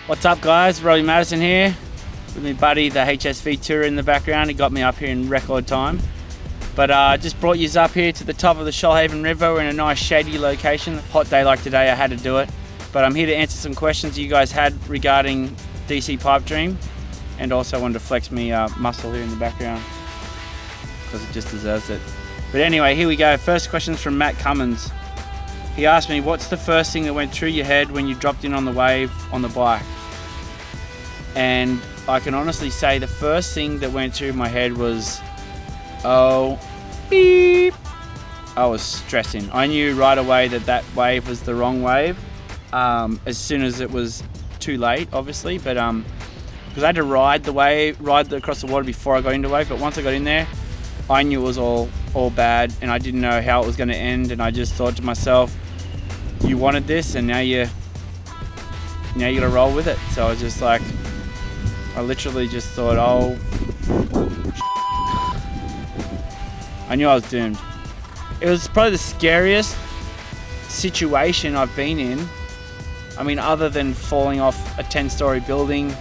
What's up guys, Robbie Madison here with my buddy, the HSV Tourer in the background. He got me up here in record time. But just brought you up here to the top of the Shoalhaven River. We're in a nice shady location. Hot day like today, I had to do it. But I'm here to answer some questions you guys had regarding DC Pipe Dream. And also wanted to flex me muscle here in the background because it just deserves it. But anyway, here we go. First question's from Matt Cummins. He asked me, what's the first thing that went through your head when you dropped in on the wave on the bike? And I can honestly say the first thing that went through my head was, oh, beep. I was stressing. I knew right away that that wave was the wrong wave as soon as it was too late, obviously. But because I had to ride the wave, across the water before I got into the wave. But once I got in there, I knew it was all bad, and I didn't know how it was going to end. And I just thought to myself, you wanted this, and now you got to roll with it. So I was just like, I literally just thought, oh, I knew I was doomed. It was probably the scariest situation I've been in. I mean, other than falling off a 10-story building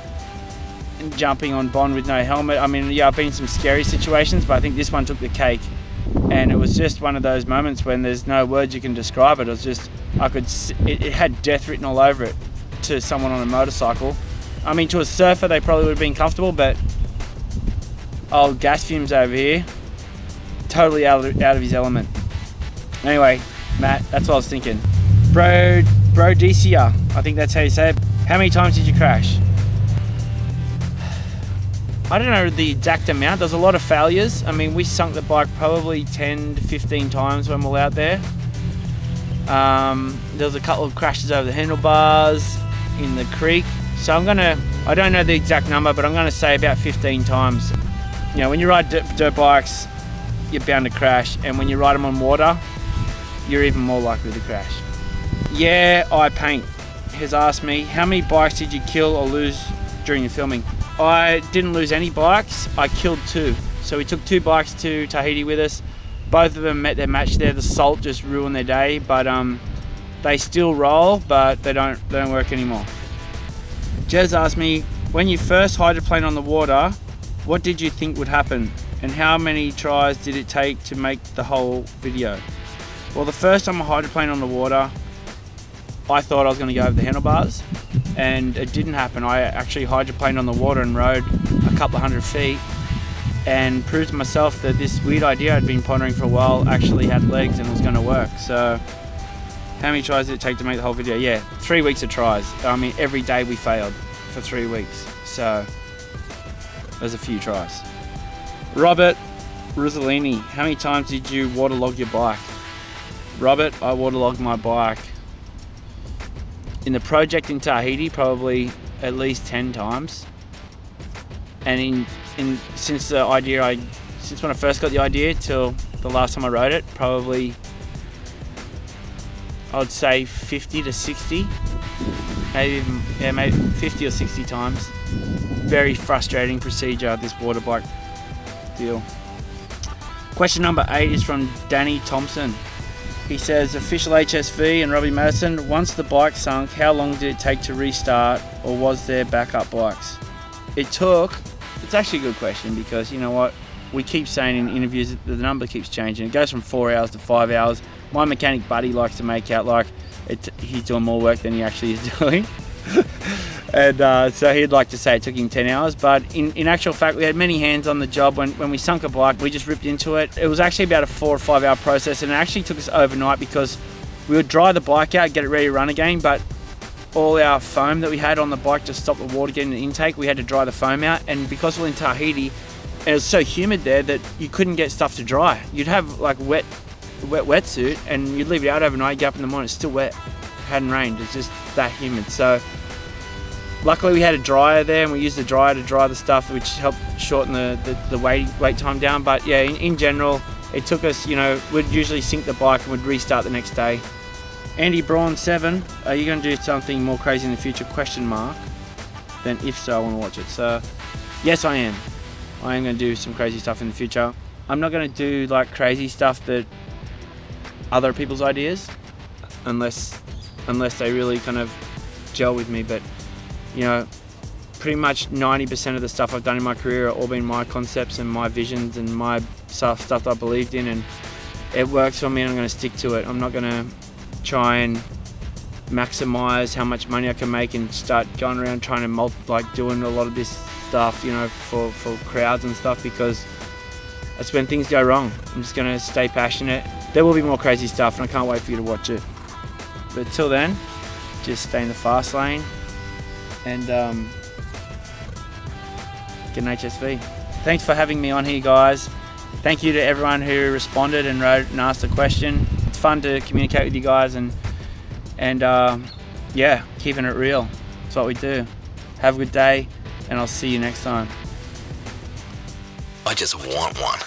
and jumping on Bond with no helmet. I mean, yeah, I've been in some scary situations, but I think this one took the cake. And it was just one of those moments when there's no words you can describe it. It was just, it had death written all over it to someone on a motorcycle. I mean, to a surfer, they probably would have been comfortable, but old gas fumes over here, totally out of his element. Anyway, Matt, that's what I was thinking. Bro DCR, I think that's how you say it. How many times did you crash? I don't know the exact amount. There's a lot of failures. I mean, we sunk the bike probably 10 to 15 times when we were out there. There was a couple of crashes over the handlebars in the creek. So I don't know the exact number, but I'm gonna say about 15 times. You know, when you ride dirt bikes, you're bound to crash. And when you ride them on water, you're even more likely to crash. Yeah, I Paint has asked me, how many bikes did you kill or lose during the filming? I didn't lose any bikes, I killed 2. So we took 2 bikes to Tahiti with us. Both of them met their match there. The salt just ruined their day, but they still roll, but they don't work anymore. Jez asked me, when you first hydroplaned on the water, what did you think would happen? And how many tries did it take to make the whole video? Well, the first time I hydroplaned on the water, I thought I was gonna go over the handlebars, and it didn't happen. I actually hydroplaned on the water and rode a couple of 100 feet and proved to myself that this weird idea I'd been pondering for a while actually had legs and was gonna work. So, how many tries did it take to make the whole video? Yeah, 3 weeks of tries. I mean, every day we failed for 3 weeks. So, there's a few tries. Robert Rossellini, how many times did you waterlog your bike? Robert, I waterlogged my bike in the project in Tahiti probably at least 10 times. And since when I first got the idea till the last time I rode it, probably I would say 50 to 60, maybe 50 or 60 times. Very frustrating procedure, this water bike deal. Question number 8 is from Danny Thompson. He says, official HSV and Robbie Madison, once the bike sunk, how long did it take to restart, or was there backup bikes? It's actually a good question, because you know what? We keep saying in interviews that the number keeps changing. It goes from 4 hours to 5 hours. My mechanic buddy likes to make out like he's doing more work than he actually is doing. And so he'd like to say it took him 10 hours, but in actual fact, we had many hands on the job. When we sunk a bike, we just ripped into it. It was actually about a 4 or 5 hour process, and it actually took us overnight because we would dry the bike out, get it ready to run again, but all our foam that we had on the bike to stop the water getting in the intake, we had to dry the foam out. And because we're in Tahiti, and it was so humid there that you couldn't get stuff to dry. You'd have like wet wetsuit, and you'd leave it out overnight, get up in the morning, it's still wet. It hadn't rained, it's just that humid. So luckily we had a dryer there, and we used the dryer to dry the stuff, which helped shorten the wait time down. But yeah, in general, it took us, we'd usually sink the bike and we'd restart the next day. Andy Braun 7, are you going to do something more crazy in the future? ? Then if so, I want to watch it. So yes, I am. I am going to do some crazy stuff in the future. I'm not going to do like crazy stuff that other people's ideas, unless they really kind of gel with me. But You know, pretty much 90% of the stuff I've done in my career are all been my concepts and my visions and my stuff that I believed in, and it works for me, and I'm going to stick to it. I'm not going to try and maximize how much money I can make and start going around trying to doing a lot of this stuff, you know, for crowds and stuff, because that's when things go wrong. I'm just going to stay passionate. There will be more crazy stuff, and I can't wait for you to watch it. But till then, just stay in the fast lane and get an HSV. Thanks for having me on here, guys. Thank you to everyone who responded and wrote and asked a question. It's fun to communicate with you guys and yeah, keeping it real. That's what we do. Have a good day, and I'll see you next time. I just want one.